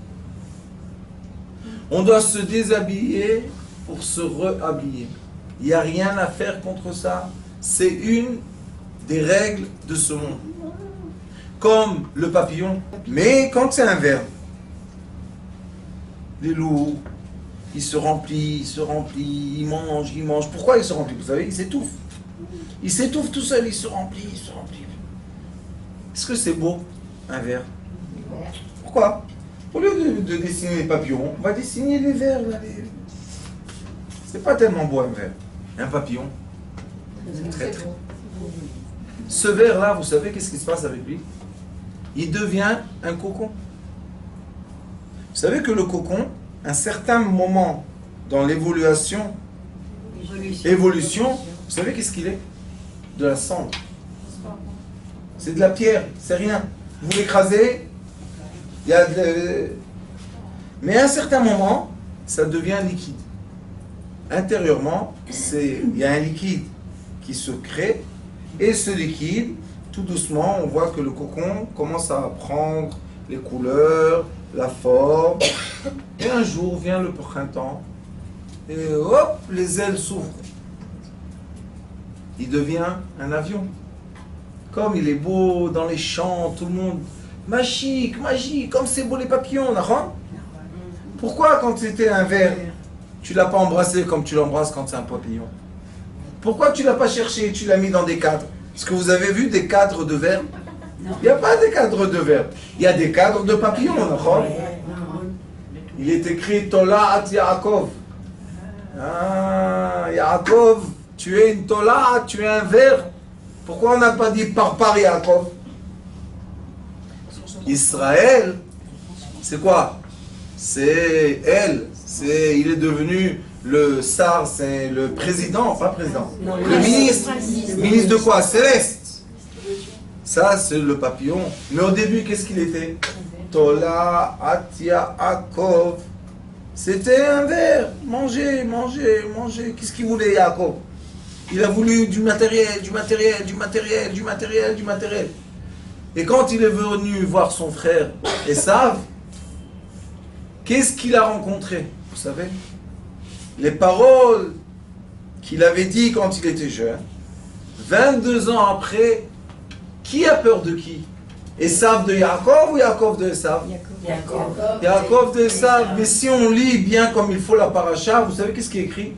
S1: On doit se déshabiller pour se réhabiller. Il n'y a rien à faire contre ça. C'est une des règles de ce monde. Comme le papillon. Mais quand c'est un verbe, il est lourd, il se remplit, il mange, il mange. Pourquoi il se remplit? Vous savez, il s'étouffe. Il s'étouffe tout seul, il se remplit, il se remplit. Est-ce que c'est beau, un verre? Pourquoi? Au lieu de dessiner les papillons, on va dessiner les vers. C'est pas tellement beau un ver. Un papillon. C'est très très beau. Ce ver-là, vous savez qu'est-ce qui se passe avec lui? Il devient un cocon. Vous savez que le cocon, à un certain moment dans l'évolution, vous savez qu'est-ce qu'il est? De la cendre. C'est de la pierre, c'est rien. Vous l'écrasez, il y a mais à un certain moment, ça devient liquide. Intérieurement, il y a un liquide qui se crée, et ce liquide, tout doucement, on voit que le cocon commence à prendre les couleurs, la forme, et un jour vient le printemps, et hop, les ailes s'ouvrent. Il devient un avion. Comme il est beau dans les champs, tout le monde, magique, comme c'est beau les papillons, d'accord? Pourquoi quand c'était un ver, tu ne l'as pas embrassé comme tu l'embrasses quand c'est un papillon? Pourquoi tu ne l'as pas cherché et tu l'as mis dans des cadres? Est-ce que vous avez vu des cadres de verre? Il n'y a pas des cadres de verre. Il y a des cadres de papillons, d'accord? Il est écrit Tola at Yaakov. Ah, Yaakov, tu es une Tola, tu es un ver. Pourquoi on n'a pas dit par Yaakov? Israël, c'est quoi? C'est elle. Il est devenu le Sar, c'est le président, pas président. Le ministre. Ministre de quoi? Céleste. Ça, c'est le papillon. Mais au début, qu'est-ce qu'il était? Tola Atia Akov. C'était un ver. Manger. Qu'est-ce qu'il voulait, Yaakov? Il a voulu du matériel. Et quand il est venu voir son frère Esav, qu'est-ce qu'il a rencontré? Vous savez? Les paroles qu'il avait dit quand il était jeune, 22 ans après, qui a peur de qui? Esav de Yaakov ou Yaakov de Esav? Yaakov de Esav. Mais si on lit bien comme il faut la paracha, vous savez qu'est-ce qui est écrit?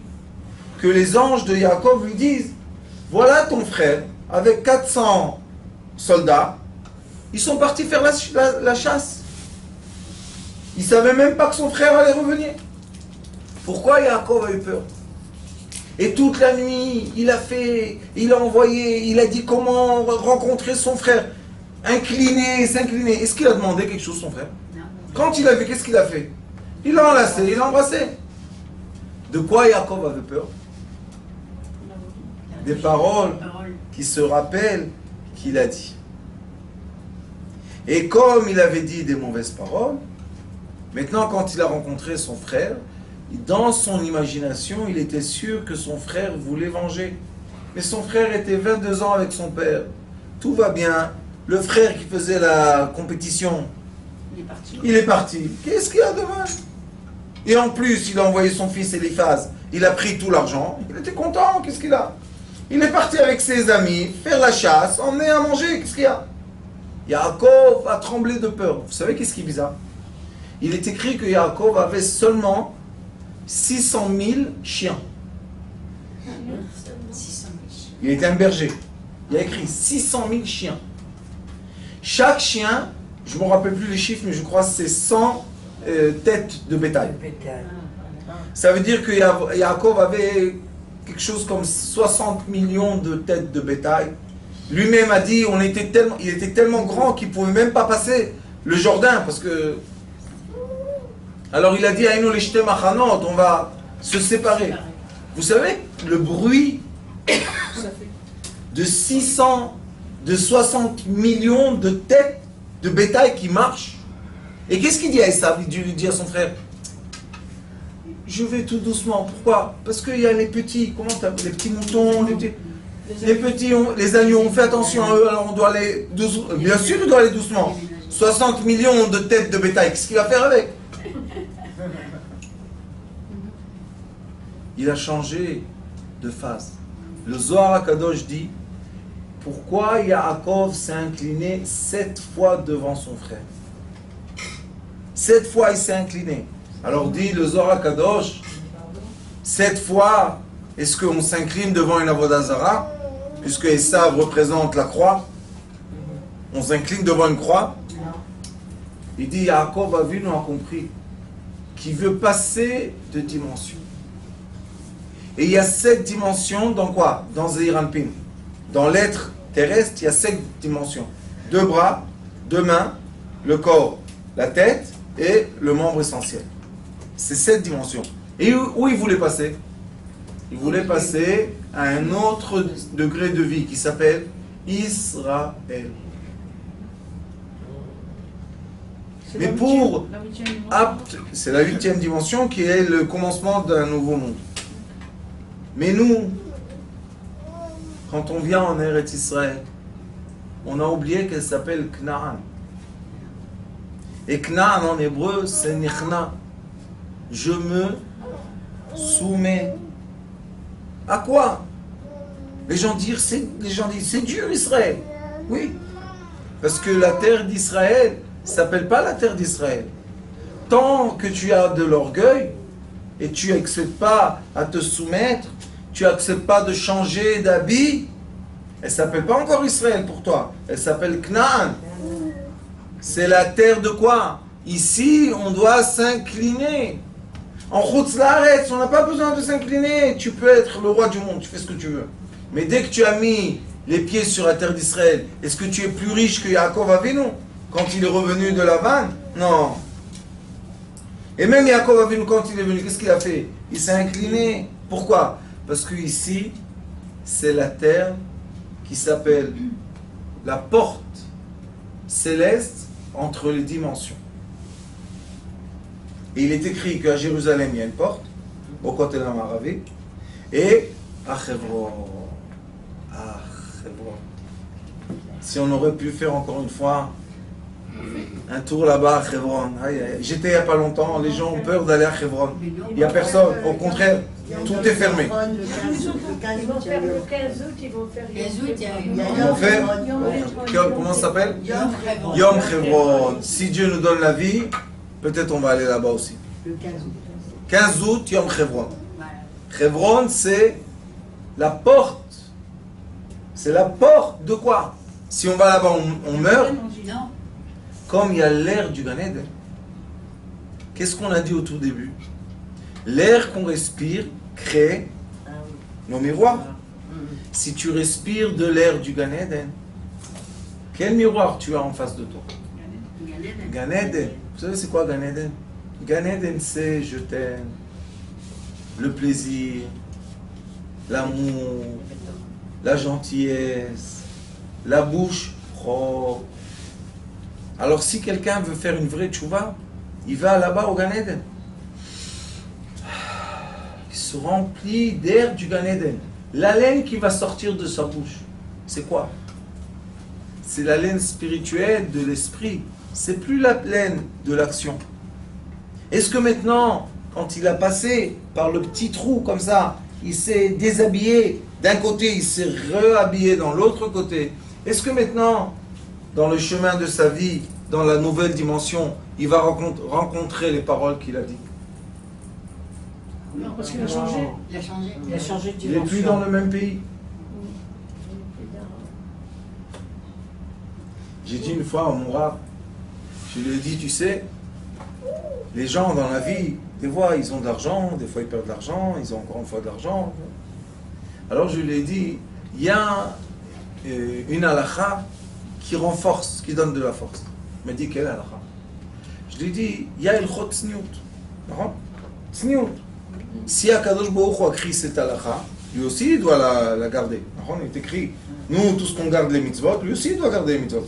S1: Que les anges de Yaakov lui disent, voilà ton frère, avec 400 soldats, ils sont partis faire la chasse. Il ne savait même pas que son frère allait revenir. Pourquoi Yaakov a eu peur? Et toute la nuit, il a envoyé, il a dit comment rencontrer son frère. S'incliner. Est-ce qu'il a demandé quelque chose, son frère? Non. Quand il a vu, qu'est-ce qu'il a fait? Il l'a enlacé, il l'a embrassé. De quoi Yaakov avait peur? Des paroles qui se rappellent qu'il a dit. Et comme il avait dit des mauvaises paroles, maintenant quand il a rencontré son frère, dans son imagination, il était sûr que son frère voulait venger. Mais son frère était 22 ans avec son père. Tout va bien. Le frère qui faisait la compétition, il est parti. Qu'est-ce qu'il y a de mal? Et en plus, il a envoyé son fils Eliphaz. Il a pris tout l'argent. Il était content. Qu'est-ce qu'il a? Il est parti avec ses amis, faire la chasse, emmener à manger. Qu'est-ce qu'il y a? Yaakov a tremblé de peur. Vous savez qu'est-ce qui est bizarre? Il est écrit que Yaakov avait seulement 600 000 chiens. Il était un berger. Il a écrit 600 000 chiens. Chaque chien, je ne me rappelle plus les chiffres, mais je crois que c'est 100 têtes de bétail. Ça veut dire que Yaakov avait quelque chose comme 60 millions de têtes de bétail. Lui-même a dit, il était tellement grand qu'il ne pouvait même pas passer le Jourdain, parce que... Alors il a dit, on va se séparer. Vous savez, le bruit de 60 millions de têtes de bétail qui marchent. Et qu'est-ce qu'il dit à Esav? Il lui dit à son frère, je vais tout doucement. Pourquoi? Parce qu'il y a les petits, les petits moutons, les agneaux, on fait attention à eux, alors on doit aller doucement. Bien sûr, il doit aller doucement. 60 millions de têtes de bétail, qu'est-ce qu'il va faire avec? Il a changé de phase. Le Zohar HaKadosh dit, pourquoi Yaakov s'est incliné 7 fois devant son frère? 7 fois il s'est incliné. Alors dit le Zohar HaKadosh, 7 fois, est-ce qu'on s'incline devant une Avodah Zarah? Puisque Esav représente la croix, on s'incline devant une croix. Il dit, Yaakov Avinu a compris qu'il veut passer de dimension. Et il y a 7 dimensions dans quoi? Dans Zeir Anpin. Dans l'être terrestre, il y a 7 dimensions. 2 bras, 2 mains, le corps, la tête et le membre essentiel. C'est 7 dimensions. Et où il voulait passer? Il voulait passer à un autre degré de vie qui s'appelle Israël. Mais pour c'est la 8e dimension qui est le commencement d'un nouveau monde. Mais nous, quand on vient en Eretz Israël, on a oublié qu'elle s'appelle Knaan. Et Knaan en hébreu, c'est Nichna. Je me soumets. À quoi? Les gens disent c'est dur Israël. Oui. Parce que la terre d'Israël ne s'appelle pas la terre d'Israël. Tant que tu as de l'orgueil et tu n'acceptes pas à te soumettre, tu n'acceptes pas de changer d'habit, elle ne s'appelle pas encore Israël pour toi. Elle s'appelle Knaan. C'est la terre de quoi? Ici, on doit s'incliner. En Chutz La'aretz, on n'a pas besoin de s'incliner. Tu peux être le roi du monde, tu fais ce que tu veux. Mais dès que tu as mis les pieds sur la terre d'Israël, est-ce que tu es plus riche que Yaakov Avinu quand il est revenu de Lavan? Non. Et même Yaakov Avinu, quand il est venu, qu'est-ce qu'il a fait? Il s'est incliné. Pourquoi? Parce que ici, c'est la terre qui s'appelle la porte céleste entre les dimensions. Et il est écrit qu'à Jérusalem, il y a une porte, au côté de la Maravi, et à Hebron. À Hebron. Si on aurait pu faire encore une fois un tour là-bas à Hebron. J'étais il n'y a pas longtemps, les gens ont peur d'aller à Hebron. Il n'y a personne, au contraire, tout est fermé.
S4: Le 15 août, ils vont faire.
S1: Ils vont faire, comment ça s'appelle? Yom Hebron. Si Dieu nous donne la vie, peut-être on va aller là-bas aussi.
S2: Le 15 août.
S1: 15 août, Yom Hebron. Hebron, c'est la porte. C'est la porte de quoi? Si on va là-bas, on meurt. Comme il y a l'air du Gan Eden. Qu'est-ce qu'on a dit au tout début? L'air qu'on respire crée nos miroirs. Si tu respires de l'air du Gan Eden, quel miroir tu as en face de toi? Gan Eden. Vous savez c'est quoi Gan Eden? Gan Eden c'est je t'aime, le plaisir, l'amour, la gentillesse, la bouche propre. Alors si quelqu'un veut faire une vraie tchouva, il va là-bas au Gan Eden. Il se remplit d'air du Gan Eden. L'haleine qui va sortir de sa bouche, c'est quoi? C'est l'haleine spirituelle de l'esprit. C'est plus l'haleine de l'action. Est-ce que maintenant, quand il a passé par le petit trou comme ça, il s'est déshabillé d'un côté, il s'est réhabillé dans l'autre côté, est-ce que maintenant, dans le chemin de sa vie, dans la nouvelle dimension, il va rencontrer les paroles qu'il a dites?
S4: Non, parce qu'il a changé.
S2: Il a changé.
S3: Il a changé de
S1: Il n'est
S3: dimension.
S1: plus dans le même pays. J'ai dit une fois à mon rab, je lui ai dit, tu sais, les gens dans la vie, des fois ils ont de l'argent, des fois ils perdent de l'argent, ils ont encore une fois de l'argent. Alors je lui ai dit, il y a une halakha qui renforce, qui donne de la force. Il m'a dit, quelle halakha? Je lui ai dit, il y a Ilchot Tzniut. Tzniut. Si Akadosh Baruch Hu a écrit cette halakha, lui aussi il doit la garder. Il est écrit Nous, tout ce qu'on garde les mitzvot, lui aussi il doit garder les mitzvot.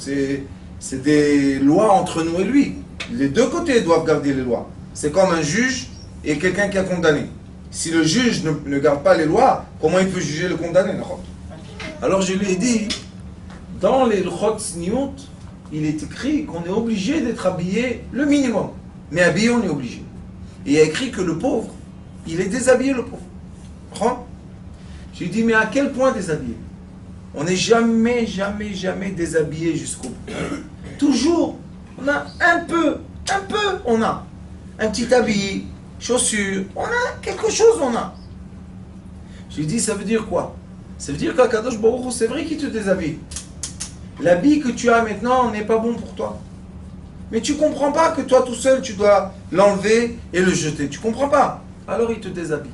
S1: C'est des lois entre nous et lui. Les deux côtés doivent garder les lois. C'est comme un juge et quelqu'un qui a condamné. Si le juge ne garde pas les lois, comment il peut juger le condamné? Alors je lui ai dit, dans les L'chot Tzniut, il est écrit qu'on est obligé d'être habillé le minimum. Mais habillé, on est obligé. Et il y a écrit que le pauvre, il est déshabillé, le pauvre. Je lui ai dit, mais à quel point déshabillé? On n'est jamais déshabillé jusqu'au bout. Toujours, on a un peu, on a. Un petit habit, chaussures, on a quelque chose, on a. Je lui ai dit, ça veut dire quoi? Ça veut dire qu'Akadosh Baruch Hu, c'est vrai qu'il te déshabille. L'habit que tu as maintenant n'est pas bon pour toi. Mais tu comprends pas que toi tout seul, tu dois l'enlever et le jeter. Tu comprends pas. Alors il te déshabille.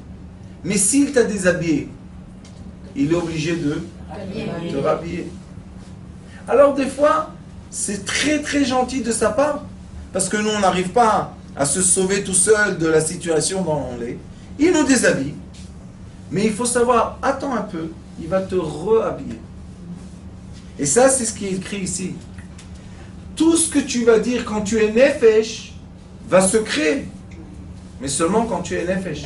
S1: Mais s'il t'a déshabillé, il est obligé de te rhabiller. Alors des fois, c'est très gentil de sa part, parce que nous, on n'arrive pas à se sauver tout seul de la situation dans on est. Il nous déshabille. Mais il faut savoir, attends un peu, il va te rehabiller. Et ça, c'est ce qui est écrit ici. Tout ce que tu vas dire quand tu es nefesh va se créer. Mais seulement quand tu es nefesh.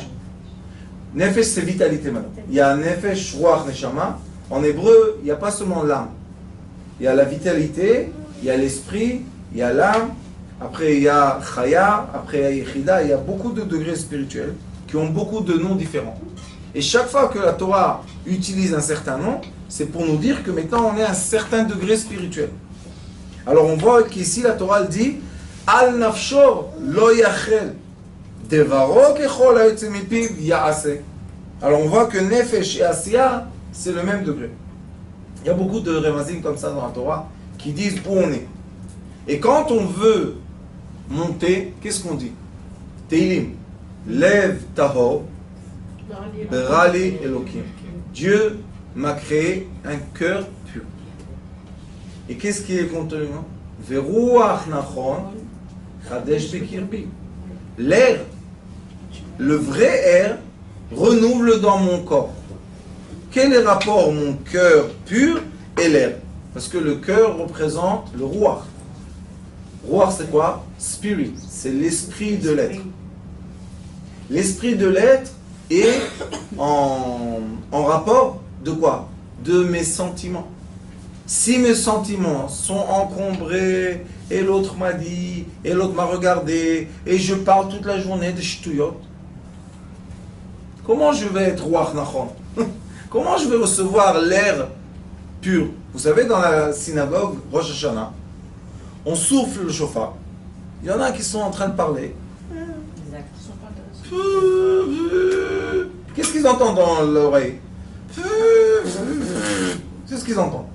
S1: Nefesh, c'est vitalité maintenant. Il y a nefesh, ruach, neshama. En hébreu, il n'y a pas seulement l'âme. Il y a la vitalité, il y a l'esprit, il y a l'âme. Après, il y a chaya, après, il y a yechida. Il y a beaucoup de degrés spirituels qui ont beaucoup de noms différents. Et chaque fois que la Torah utilise un certain nom, c'est pour nous dire que maintenant on est à un certain degré spirituel. Alors on voit qu'ici la Torah dit Al nafshor lo yachel devaro kechol ha'yotze mipiv ya'aseh. Alors on voit que nefesh et asiya c'est le même degré. Il y a beaucoup de remazim comme ça dans la Torah qui disent où on est. Et quand on veut monter, qu'est-ce qu'on dit? Teilim, lev tahor berali elokim. Dieu m'a créé un cœur pur. Et qu'est-ce qui est contenu? Veruach nachon chadesh bekirbi. L'air, le vrai air, renouvelle dans mon corps. Quel est le rapport mon cœur pur et l'air? Parce que le cœur représente le ruach. Ruach c'est quoi? Spirit, c'est l'esprit de l'être. L'esprit de l'être est en rapport de quoi? De mes sentiments. Si mes sentiments sont encombrés, et l'autre m'a dit, et l'autre m'a regardé, et je parle toute la journée de shtouyot, comment je vais être ruach nachon? Comment je vais recevoir l'air pur? Vous savez, dans la synagogue, Rosh Hashanah, on souffle le shofar. Il y en a qui sont en train de parler. Qu'est-ce qu'ils entendent dans l'oreille? C'est ce qu'ils entendent.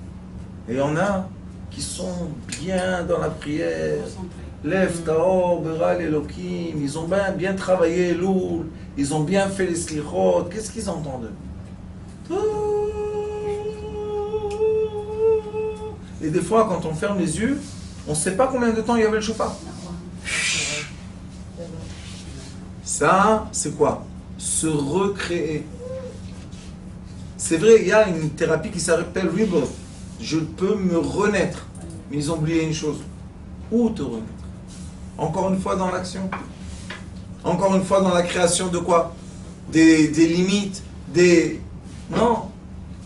S1: Et il y en a qui sont bien dans la prière. Lev, Taor, Beral, Elokim. Ils ont bien travaillé l'oul. Ils ont bien fait les slichot. Qu'est-ce qu'ils entendent? Et des fois, quand on ferme les yeux, on ne sait pas combien de temps il y avait le chauffard. Ça, c'est quoi? Se recréer. C'est vrai, il y a une thérapie qui s'appelle Rebirth. Je peux me renaître. Mais ils ont oublié une chose. Où te renaître? Encore une fois dans l'action. Encore une fois dans la création de quoi? Des limites, des... Non.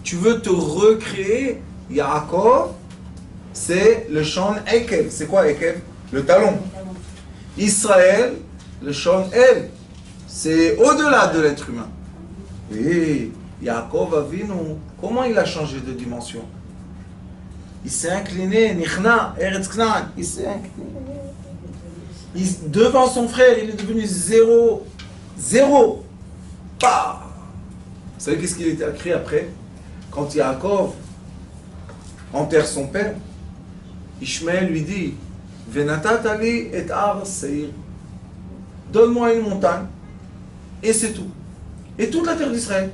S1: Tu veux te recréer. Yaakov, c'est le Shon Ekev. C'est quoi Ekev? Le talon. Israël, le Shon El. C'est au-delà de l'être humain. Et Yaakov Avinu, comment il a changé de dimension? Il s'est incliné, Nichna, Eretz Knan, il s'est incliné. Devant son frère, il est devenu zéro. Zéro. Bah. Vous savez qu'est-ce qu'il était écrit après? Quand Yaakov enterre son père, Ishmaël lui dit Venatatali et Ar Seir. Donne-moi une montagne, et c'est tout. Et toute la terre d'Israël.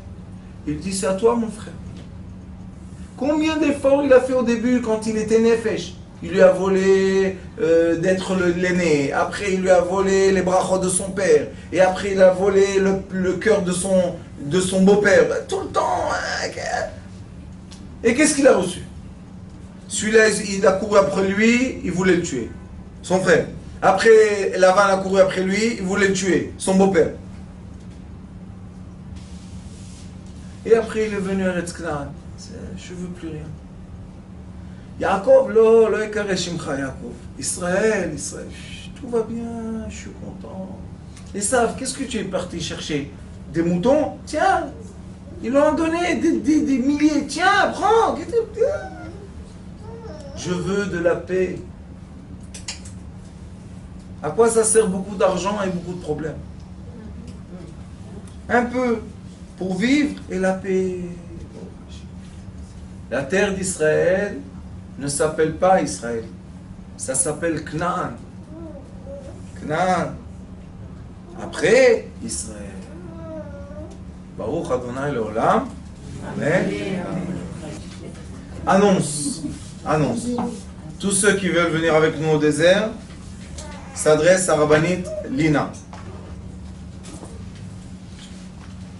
S1: Il dit c'est à toi, mon frère. Combien d'efforts il a fait au début quand il était nefesh? Il lui a volé d'être l'aîné. Après, il lui a volé les brachot de son père. Et après, il a volé le cœur de son beau-père. Tout le temps. Et qu'est-ce qu'il a reçu? Celui-là, il a couru après lui, il voulait le tuer. Son frère. Après, Lavan a couru après lui, il voulait le tuer. Son beau-père. Et après, il est venu à Eretz Knaan. Je ne veux plus rien. Yaakov, lo yekare shimcha Yaakov. Israël, tout va bien, je suis content. Et savent, qu'est-ce que tu es parti chercher? Des moutons? Tiens, ils l'ont donné des milliers. Tiens, prends. Je veux de la paix. À quoi ça sert beaucoup d'argent et beaucoup de problèmes? Un peu pour vivre et la paix. La terre d'Israël ne s'appelle pas Israël. Ça s'appelle Canaan. Canaan. Après, Israël. Baruch Adonai Leolam. Amen. Annonce. Annonce. Tous ceux qui veulent venir avec nous au désert s'adressent à Rabbanit Lina.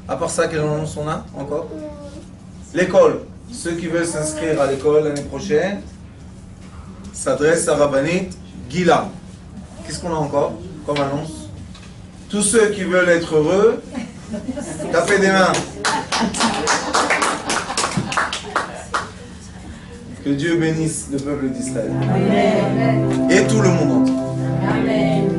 S1: À part ça, quelle annonce on a encore? L'école. Ceux qui veulent s'inscrire à l'école l'année prochaine s'adressent à Rabbanit Gila. Qu'est-ce qu'on a encore comme annonce? Tous ceux qui veulent être heureux, tapez des mains. Que Dieu bénisse le peuple d'Israël. Et tout le monde entier.
S2: Amen.